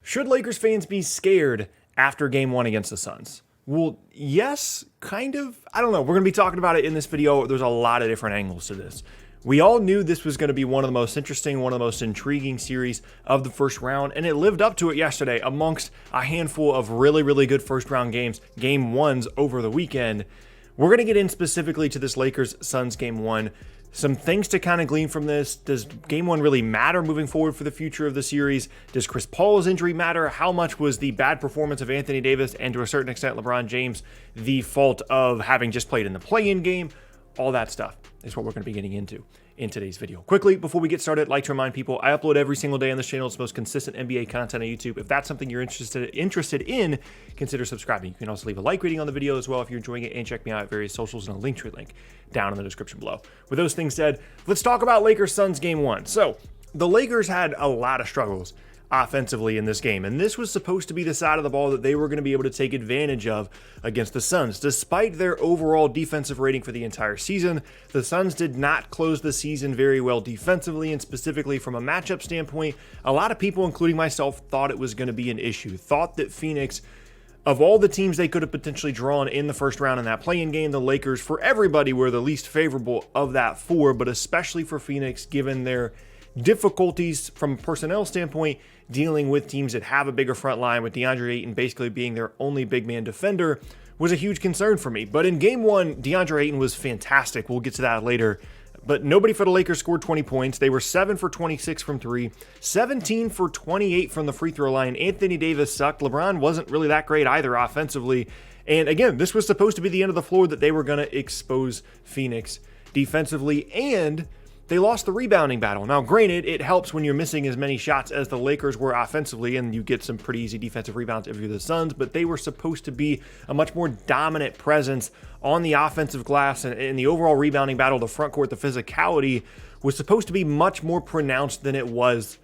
Should Lakers fans be scared after game one against the Suns? Well, yes, kind of. I don't know. We're going to be talking about it in this video. There's a lot of different angles to this. We all knew this was going to be one of the most interesting, one of the most intriguing series of the first round, and it lived up to it yesterday amongst a handful of really, really good first round games, game ones over the weekend. We're going to get in specifically to this Lakers-Suns game one. Some things to kind of glean from this. Does game one really matter moving forward for the future of the series? Does Chris Paul's injury matter? How much was the bad performance of Anthony Davis and to a certain extent LeBron James the fault of having just played in the play-in game? All that stuff is what we're going to be getting into in today's video. Quickly, before we get started, I'd like to remind people I upload every single day on this channel. It's the most consistent NBA content on YouTube. If that's something you're interested in, consider subscribing. You can also leave a like rating on the video as well if you're enjoying it, and check me out at various socials and a Linktree link down in the description below. With those things said, let's talk about Lakers-Suns game one. So the Lakers had a lot of struggles offensively in this game, and this was supposed to be the side of the ball that they were going to be able to take advantage of against the Suns. Despite their overall defensive rating for the entire season, the Suns did not close the season very well defensively, and specifically from a matchup standpoint, a lot of people, including myself, thought it was going to be an issue, thought that Phoenix, of all the teams they could have potentially drawn in the first round in that play-in game, the Lakers, for everybody, were the least favorable of that four, but especially for Phoenix, given their difficulties from a personnel standpoint, dealing with teams that have a bigger front line, with DeAndre Ayton basically being their only big man defender, was a huge concern for me. But in game one, DeAndre Ayton was fantastic. We'll get to that later. But nobody for the Lakers scored 20 points. They were 7 for 26 from three, 17 for 28 from the free throw line. Anthony Davis sucked. LeBron wasn't really that great either offensively. And again, this was supposed to be the end of the floor that they were going to expose Phoenix defensively, and they lost the rebounding battle. Now, granted, it helps when you're missing as many shots as the Lakers were offensively, and you get some pretty easy defensive rebounds if you're the Suns, but they were supposed to be a much more dominant presence on the offensive glass, and in the overall rebounding battle, the front court, the physicality was supposed to be much more pronounced than it was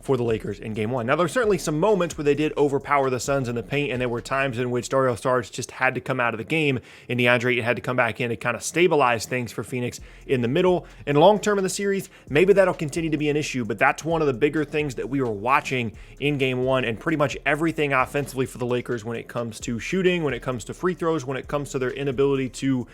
for the Lakers in game one. Now, there's certainly some moments where they did overpower the Suns in the paint, and there were times in which Dario Saric just had to come out of the game, and DeAndre Ayton had to come back in to kind of stabilize things for Phoenix in the middle. And long-term in the series, maybe that'll continue to be an issue, but that's one of the bigger things that we were watching in game one, and pretty much everything offensively for the Lakers when it comes to shooting, when it comes to free throws, when it comes to their inability to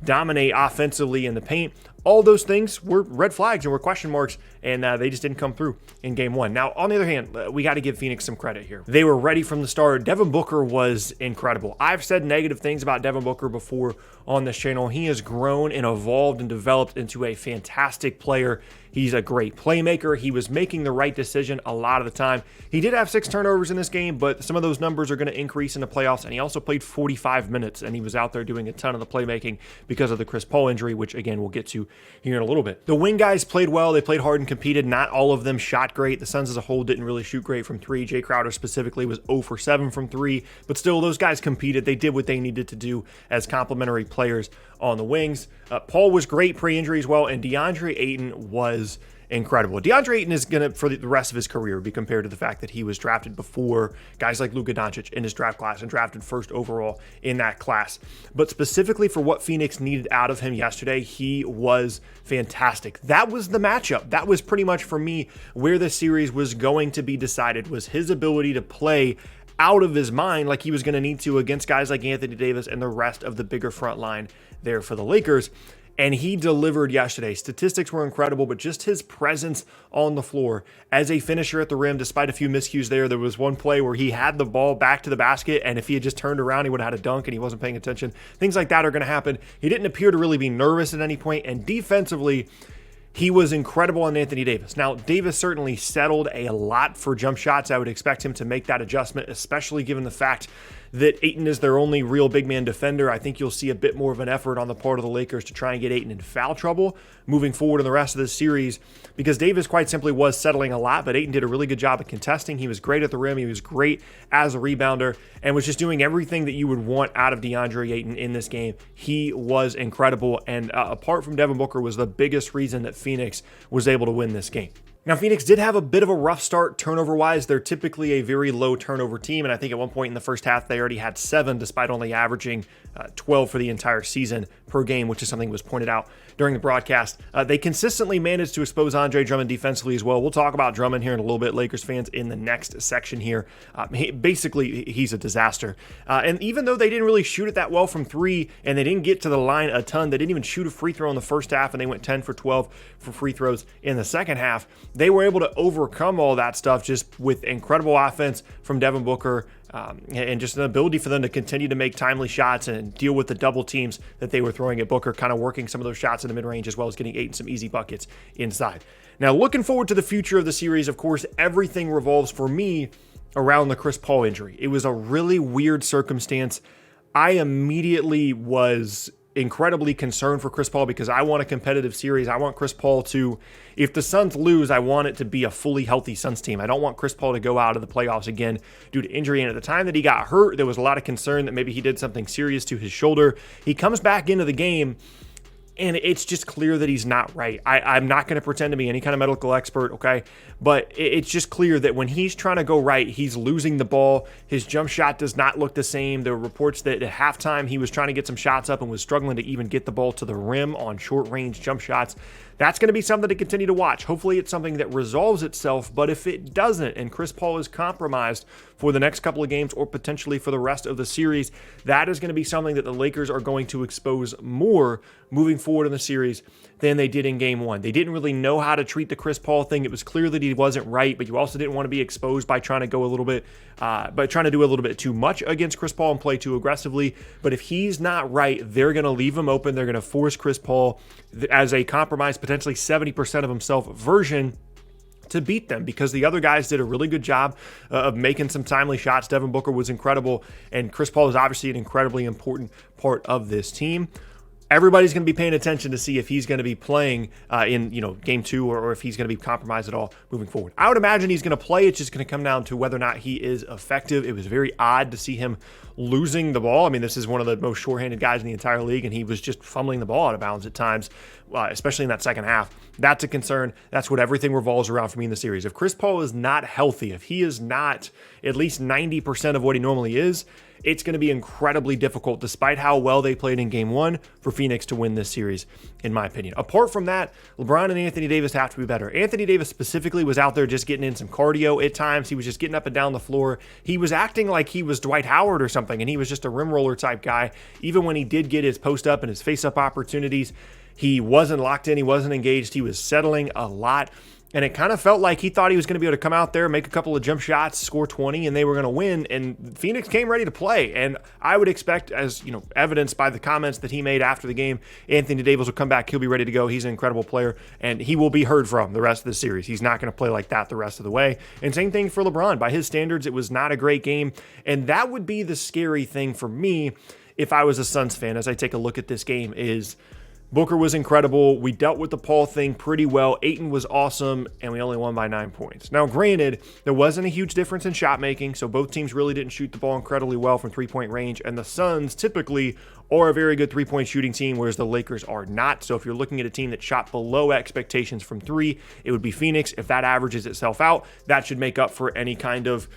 dominate offensively in the paint. All those things were red flags and were question marks, and they just didn't come through in game one. Now, on the other hand, we got to give Phoenix some credit here. They were ready from the start. Devin Booker was incredible. I've said negative things about Devin Booker before on this channel. He has grown and evolved and developed into a fantastic player. He's a great playmaker. He was making the right decision a lot of the time. He did have 6 turnovers in this game, but some of those numbers are going to increase in the playoffs, and he also played 45 minutes, and he was out there doing a ton of the playmaking because of the Chris Paul injury, which, again, we'll get to here in a little bit. The wing guys played well. They played hard and competed. Not all of them shot great. The Suns as a whole didn't really shoot great from three. Jay Crowder specifically was 0 for 7 from three, but still, those guys competed. They did what they needed to do as complementary players on the wings. Paul was great pre-injury as well, and DeAndre Ayton was incredible. DeAndre Ayton is going to, for the rest of his career, be compared to the fact that he was drafted before guys like Luka Doncic in his draft class and drafted first overall in that class. But specifically for what Phoenix needed out of him yesterday, he was fantastic. That was the matchup. That was pretty much, for me, where the series was going to be decided, was his ability to play out of his mind like he was going to need to against guys like Anthony Davis and the rest of the bigger front line there for the Lakers. And he delivered yesterday. Statistics were incredible, but just his presence on the floor as a finisher at the rim, despite a few miscues there was one play where he had the ball back to the basket, and if he had just turned around, he would have had a dunk, and he wasn't paying attention. Things like that are going to happen. He didn't appear to really be nervous at any point, and defensively, he was incredible on Anthony Davis. Now, Davis certainly settled a lot for jump shots. I would expect him to make that adjustment, especially given the fact that Ayton is their only real big man defender. I think you'll see a bit more of an effort on the part of the Lakers to try and get Ayton in foul trouble moving forward in the rest of this series, because Davis quite simply was settling a lot, but Ayton did a really good job at contesting. He was great at the rim. He was great as a rebounder and was just doing everything that you would want out of DeAndre Ayton in this game. He was incredible, and apart from Devin Booker, was the biggest reason that Phoenix was able to win this game. Now, Phoenix did have a bit of a rough start turnover-wise. They're typically a very low turnover team, and I think at one point in the first half, they already had 7, despite only averaging 12 for the entire season per game, which is something that was pointed out during the broadcast. They consistently managed to expose Andre Drummond defensively as well. We'll talk about Drummond here in a little bit, Lakers fans, in the next section here. Basically, he's a disaster. And even though they didn't really shoot it that well from 3, and they didn't get to the line a ton, they didn't even shoot a free throw in the first half, and they went 10 for 12 for free throws in the second half. They were able to overcome all that stuff just with incredible offense from Devin Booker, and just an ability for them to continue to make timely shots and deal with the double teams that they were throwing at Booker, kind of working some of those shots in the mid-range as well as getting 8 and some easy buckets inside. Now, looking forward to the future of the series, of course, everything revolves for me around the Chris Paul injury. It was a really weird circumstance. I immediately was incredibly concerned for Chris Paul because I want a competitive series. I want Chris Paul to, if the Suns lose, I want it to be a fully healthy Suns team. I don't want Chris Paul to go out of the playoffs again due to injury. And at the time that he got hurt, there was a lot of concern that maybe he did something serious to his shoulder. He comes back into the game, and it's just clear that he's not right. I'm not going to pretend to be any kind of medical expert, okay? But it's just clear that when he's trying to go right, he's losing the ball. His jump shot does not look the same. There were reports that at halftime he was trying to get some shots up and was struggling to even get the ball to the rim on short-range jump shots. That's going to be something to continue to watch. Hopefully it's something that resolves itself, but if it doesn't and Chris Paul is compromised for the next couple of games or potentially for the rest of the series, that is going to be something that the Lakers are going to expose more moving forward in the series than they did in game 1. They didn't really know how to treat the Chris Paul thing. It was clear that he wasn't right, but you also didn't want to be exposed by trying to go a little bit, by trying to do a little bit too much against Chris Paul and play too aggressively. But if he's not right, they're going to leave him open. They're going to force Chris Paul as a compromised, potentially 70% of himself version to beat them, because the other guys did a really good job of making some timely shots. Devin Booker was incredible, and Chris Paul is obviously an incredibly important part of this team. Everybody's going to be paying attention to see if he's going to be playing in game 2 or if he's going to be compromised at all moving forward. I would imagine he's going to play. It's just going to come down to whether or not he is effective. It was very odd to see him losing the ball. I mean, this is one of the most shorthanded guys in the entire league, and he was just fumbling the ball out of bounds at times, especially in that second half. That's a concern. That's what everything revolves around for me in the series. If Chris Paul is not healthy, if he is not at least 90% of what he normally is, it's going to be incredibly difficult, despite how well they played in game 1, for Phoenix to win this series, in my opinion. Apart from that, LeBron and Anthony Davis have to be better. Anthony Davis specifically was out there just getting in some cardio at times. He was just getting up and down the floor. He was acting like he was Dwight Howard or something, and he was just a rim roller type guy. Even when he did get his post up and his face up opportunities, he wasn't locked in. He wasn't engaged. He was settling a lot. And it kind of felt like he thought he was going to be able to come out there, make a couple of jump shots, score 20, and they were going to win. And Phoenix came ready to play. And I would expect, as evidenced by the comments that he made after the game, Anthony Davis will come back. He'll be ready to go. He's an incredible player, and he will be heard from the rest of the series. He's not going to play like that the rest of the way. And same thing for LeBron. By his standards, it was not a great game. And that would be the scary thing for me if I was a Suns fan as I take a look at this game is Booker was incredible. We dealt with the Paul thing pretty well. Ayton was awesome, and we only won by 9 points. Now, granted, there wasn't a huge difference in shot making, so both teams really didn't shoot the ball incredibly well from three-point range, and the Suns typically are a very good three-point shooting team, whereas the Lakers are not. So if you're looking at a team that shot below expectations from 3, it would be Phoenix. If that averages itself out, that should make up for any kind of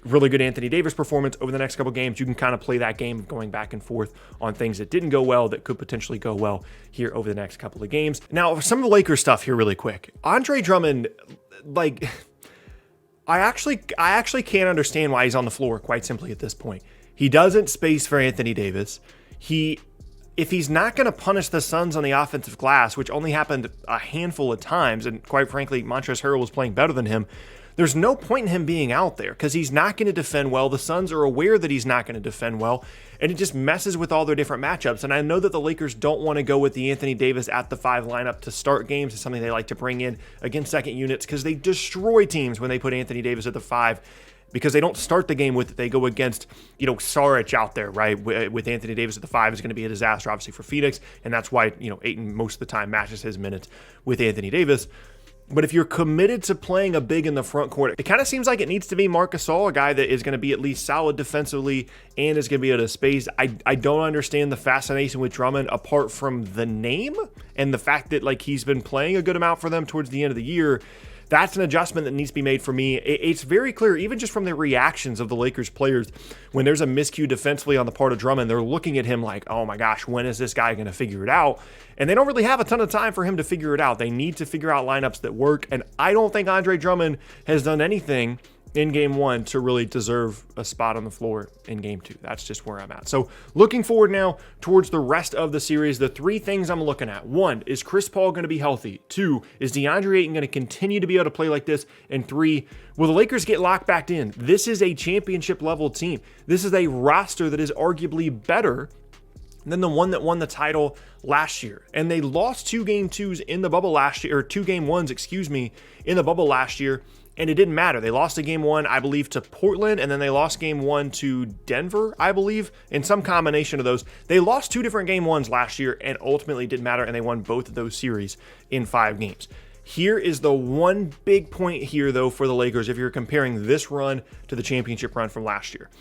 really good Anthony Davis performance over the next couple games. You can kind of play that game of going back and forth on things that didn't go well that could potentially go well here over the next couple of games. Now, some of the Lakers stuff here really quick. Andre Drummond, I actually can't understand why he's on the floor, quite simply, at this point. He doesn't space for Anthony Davis. If he's not going to punish the Suns on the offensive glass, which only happened a handful of times, and quite frankly, Montrezl Harrell was playing better than him, there's no point in him being out there because he's not going to defend well. The Suns are aware that he's not going to defend well, and it just messes with all their different matchups. And I know that the Lakers don't want to go with the Anthony Davis at the 5 lineup to start games. It's something they like to bring in against second units because they destroy teams when they put Anthony Davis at the 5. Because they don't start the game with it. They go against, Saric out there, right? With Anthony Davis at the 5 is going to be a disaster, obviously, for Phoenix. And that's why, Ayton most of the time matches his minutes with Anthony Davis. But if you're committed to playing a big in the front court, it kind of seems like it needs to be Marc Gasol, a guy that is going to be at least solid defensively and is going to be able to space. I don't understand the fascination with Drummond apart from the name and the fact that he's been playing a good amount for them towards the end of the year. that's an adjustment that needs to be made for me. It's very clear, even just from the reactions of the Lakers players, when there's a miscue defensively on the part of Drummond, they're looking at him like, oh my gosh, when is this guy going to figure it out? And they don't really have a ton of time for him to figure it out. They need to figure out lineups that work, and I don't think Andre Drummond has done anything in game one to really deserve a spot on the floor in game two. That's just where I'm at. So looking forward now towards the rest of the series, the three things I'm looking at. One, is Chris Paul going to be healthy? Two, is DeAndre Ayton going to continue to be able to play like this? And three, will the Lakers get locked back in? This is a championship level team. This is a roster that is arguably better than the one that won the title last year. And they lost 2 game twos in the bubble last year, or 2 game ones, in the bubble last year. And it didn't matter. They lost a game one, I believe, to Portland, and then they lost game one to Denver, I believe, in some combination of those. They lost 2 different game ones last year, and ultimately it didn't matter, and they won both of those series in 5 games. Here is the one big point here, though, for the Lakers, if you're comparing this run to the championship run from last year.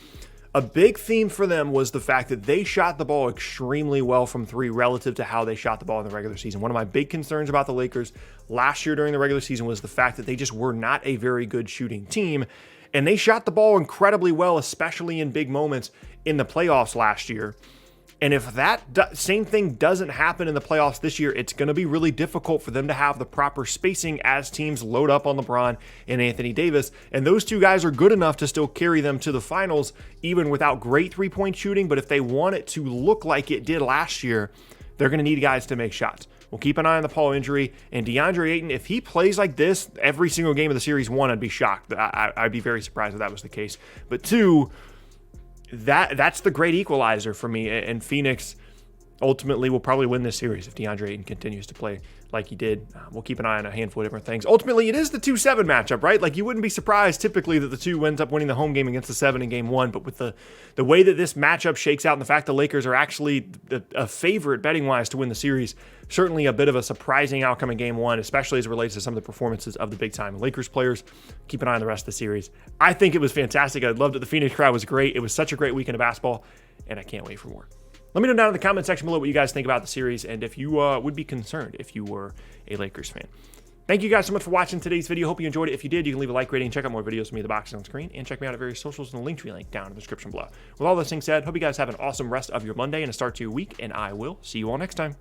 A big theme for them was the fact that they shot the ball extremely well from 3 relative to how they shot the ball in the regular season. One of my big concerns about the Lakers last year during the regular season was the fact that they just were not a very good shooting team, and they shot the ball incredibly well, especially in big moments in the playoffs last year. And if that same thing doesn't happen in the playoffs this year, it's going to be really difficult for them to have the proper spacing as teams load up on LeBron and Anthony Davis. And those 2 guys are good enough to still carry them to the finals, even without great 3-point shooting. But if they want it to look like it did last year, they're going to need guys to make shots. We'll keep an eye on the Paul injury. And DeAndre Ayton, if he plays like this every single game of the series, 1, I'd be shocked. I'd be very surprised if that was the case. But 2, that's the great equalizer for me, and Phoenix ultimately will probably win this series if DeAndre Ayton continues to play like he did. We'll keep an eye on a handful of different things. Ultimately, it is the 2-7 matchup, right? Like, you wouldn't be surprised typically that the 2 ends up winning the home game against the 7 in game 1, but with the way that this matchup shakes out and the fact the Lakers are actually a favorite betting-wise to win the series, certainly a bit of a surprising outcome in game 1, especially as it relates to some of the performances of the big-time Lakers players. Keep an eye on the rest of the series. I think it was fantastic. I loved it. The Phoenix crowd was great. It was such a great weekend of basketball, and I can't wait for more. Let me know down in the comment section below what you guys think about the series and if you would be concerned if you were a Lakers fan. Thank you guys so much for watching today's video. Hope you enjoyed it. If you did, you can leave a like rating, check out more videos from me, the boxes on screen, and check me out at various socials in the Linktree link down in the description below. With all those things said, hope you guys have an awesome rest of your Monday and a start to your week, and I will see you all next time.